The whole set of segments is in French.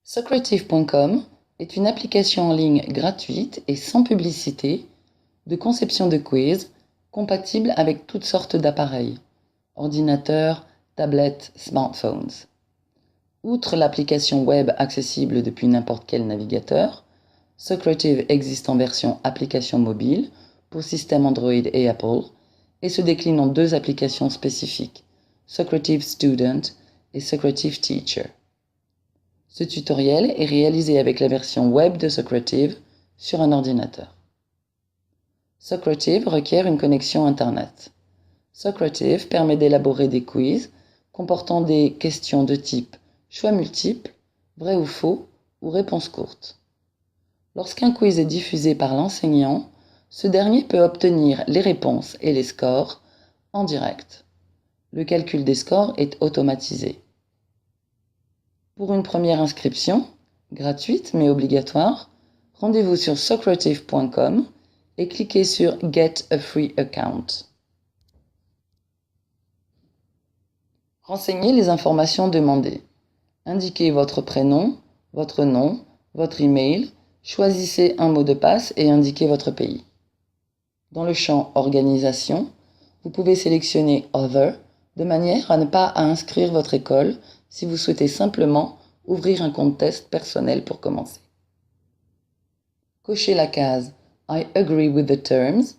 Socrative.com est une application en ligne gratuite et sans publicité de conception de quiz compatible avec toutes sortes d'appareils, ordinateurs, tablettes, smartphones. Outre l'application web accessible depuis n'importe quel navigateur, Socrative existe en version application mobile pour système Android et Apple et se décline en deux applications spécifiques, Socrative Student et Socrative Teacher. Ce tutoriel est réalisé avec la version web de Socrative sur un ordinateur. Socrative requiert une connexion Internet. Socrative permet d'élaborer des quiz comportant des questions de type choix multiples, vrai ou faux ou réponse courte. Lorsqu'un quiz est diffusé par l'enseignant, ce dernier peut obtenir les réponses et les scores en direct. Le calcul des scores est automatisé. Pour une première inscription, gratuite mais obligatoire, rendez-vous sur socrative.com et cliquez sur Get a free account. Renseignez les informations demandées. Indiquez votre prénom, votre nom, votre email, choisissez un mot de passe et indiquez votre pays. Dans le champ Organisation, vous pouvez sélectionner Other de manière à ne pas inscrire votre école si vous souhaitez simplement ouvrir un compte test personnel pour commencer. Cochez la case I agree with the terms,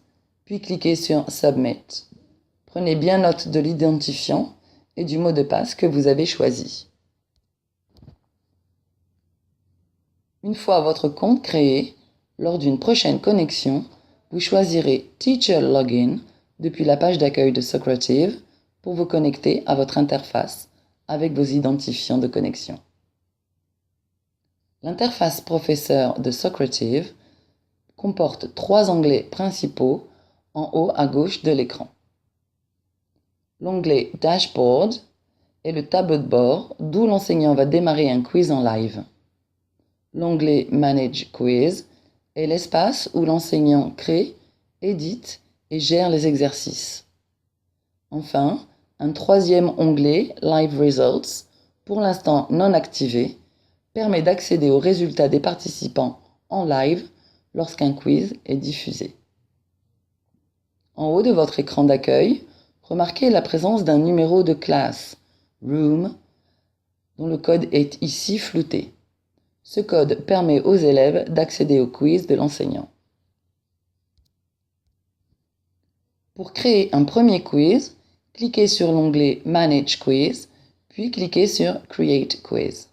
puis cliquez sur Submit. Prenez bien note de l'identifiant et du mot de passe que vous avez choisi. Une fois votre compte créé, lors d'une prochaine connexion, vous choisirez Teacher Login depuis la page d'accueil de Socrative pour vous connecter à votre interface avec vos identifiants de connexion. L'interface professeur de Socrative comporte 3 onglets principaux en haut à gauche de l'écran. L'onglet Dashboard est le tableau de bord d'où l'enseignant va démarrer un quiz en live. L'onglet Manage Quiz est l'espace où l'enseignant crée, édite et gère les exercices. Enfin, un troisième onglet, Live Results, pour l'instant non activé, permet d'accéder aux résultats des participants en live lorsqu'un quiz est diffusé. En haut de votre écran d'accueil, remarquez la présence d'un numéro de classe, Room, dont le code est ici flouté. Ce code permet aux élèves d'accéder au quiz de l'enseignant. Pour créer un premier quiz, cliquez sur l'onglet Manage Quiz, puis cliquez sur Create Quiz.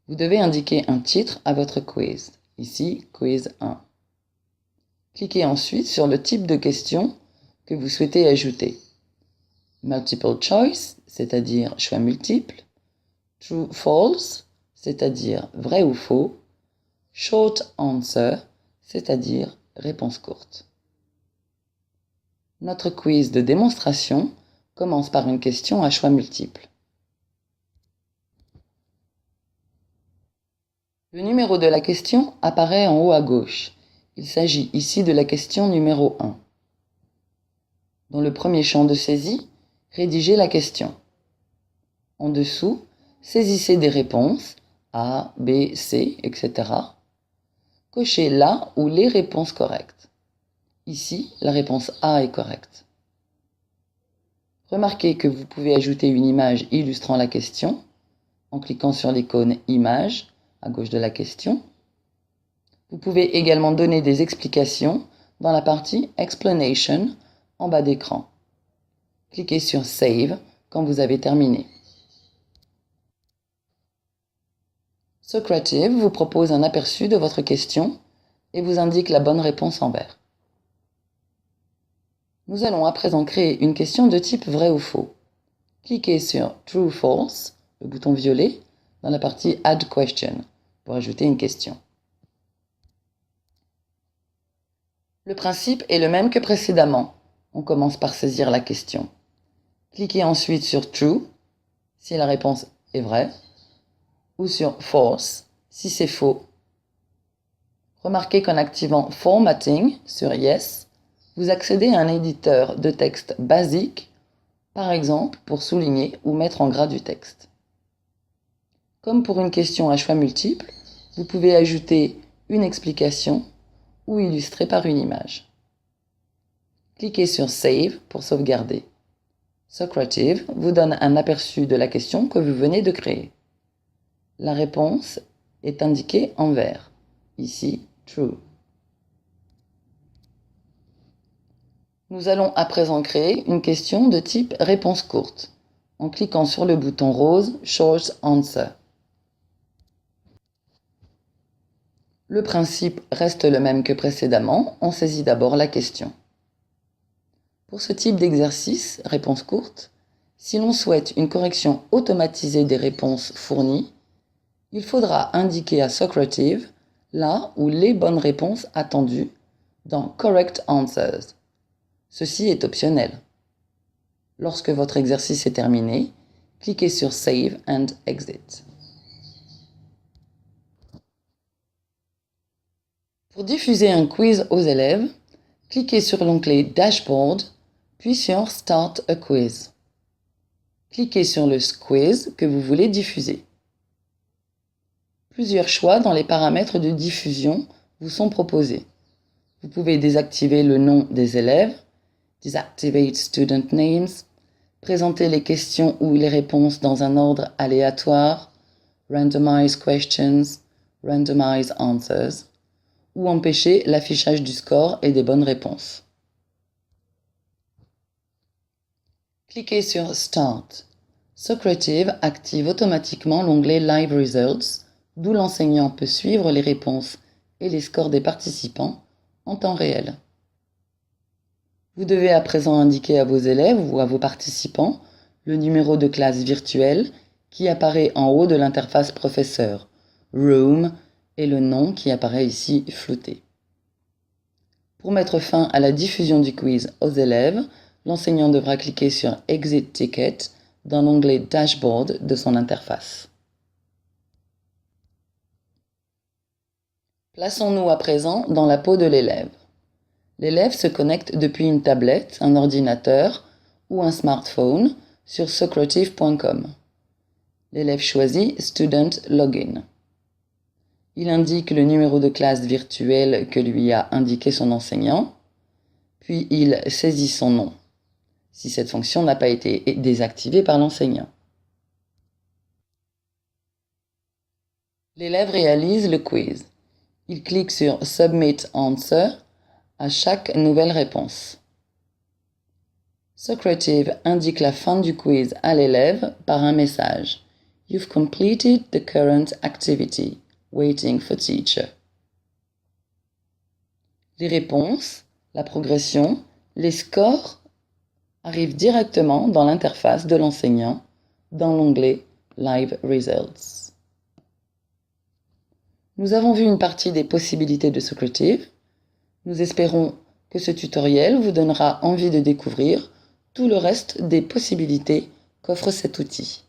Vous devez indiquer un titre à votre quiz, ici Quiz 1. Cliquez ensuite sur le type de question que vous souhaitez ajouter. Multiple Choice, c'est-à-dire choix multiple, True False, c'est-à-dire vrai ou faux, Short Answer, c'est-à-dire réponse courte. Notre quiz de démonstration commence par une question à choix multiples. Le numéro de la question apparaît en haut à gauche. Il s'agit ici de la question numéro 1. Dans le premier champ de saisie, rédigez la question. En dessous, saisissez des réponses A, B, C, etc. Cochez la ou les réponses correctes. Ici, la réponse A est correcte. Remarquez que vous pouvez ajouter une image illustrant la question en cliquant sur l'icône Image à gauche de la question. Vous pouvez également donner des explications dans la partie Explanation en bas d'écran. Cliquez sur Save quand vous avez terminé. Socrative vous propose un aperçu de votre question et vous indique la bonne réponse en vert. Nous allons à présent créer une question de type vrai ou faux. Cliquez sur True False, le bouton violet, dans la partie Add Question pour ajouter une question. Le principe est le même que précédemment. On commence par saisir la question. Cliquez ensuite sur True, si la réponse est vraie, ou sur False, si c'est faux. Remarquez qu'en activant Formatting sur Yes, vous accédez à un éditeur de texte basique, par exemple pour souligner ou mettre en gras du texte. Comme pour une question à choix multiples, vous pouvez ajouter une explication ou illustrer par une image. Cliquez sur Save pour sauvegarder. Socrative vous donne un aperçu de la question que vous venez de créer. La réponse est indiquée en vert, ici True. Nous allons à présent créer une question de type réponse courte, en cliquant sur le bouton rose Short Answer. Le principe reste le même que précédemment, on saisit d'abord la question. Pour ce type d'exercice, réponse courte, si l'on souhaite une correction automatisée des réponses fournies, il faudra indiquer à Socrative là où les bonnes réponses attendues dans Correct Answers. Ceci est optionnel. Lorsque votre exercice est terminé, cliquez sur Save and Exit. Pour diffuser un quiz aux élèves, cliquez sur l'onglet Dashboard, puis sur Start a Quiz. Cliquez sur le quiz que vous voulez diffuser. Plusieurs choix dans les paramètres de diffusion vous sont proposés. Vous pouvez désactiver le nom des élèves, Deactivate Student Names, présenter les questions ou les réponses dans un ordre aléatoire, Randomize Questions, Randomize Answers, ou empêcher l'affichage du score et des bonnes réponses. Cliquez sur Start. Socrative active automatiquement l'onglet Live Results, d'où l'enseignant peut suivre les réponses et les scores des participants en temps réel. Vous devez à présent indiquer à vos élèves ou à vos participants le numéro de classe virtuelle qui apparaît en haut de l'interface professeur, Room, et le nom qui apparaît ici flouté. Pour mettre fin à la diffusion du quiz aux élèves, l'enseignant devra cliquer sur Exit Ticket dans l'onglet Dashboard de son interface. Plaçons-nous à présent dans la peau de l'élève. L'élève se connecte depuis une tablette, un ordinateur ou un smartphone sur socrative.com. L'élève choisit Student Login. Il indique le numéro de classe virtuelle que lui a indiqué son enseignant, puis il saisit son nom, si cette fonction n'a pas été désactivée par l'enseignant. L'élève réalise le quiz. Il clique sur Submit Answer à chaque nouvelle réponse. Socrative indique la fin du quiz à l'élève par un message. You've completed the current activity. Waiting for teacher. Les réponses, la progression, les scores arrivent directement dans l'interface de l'enseignant dans l'onglet Live Results. Nous avons vu une partie des possibilités de Socrative. Nous espérons que ce tutoriel vous donnera envie de découvrir tout le reste des possibilités qu'offre cet outil.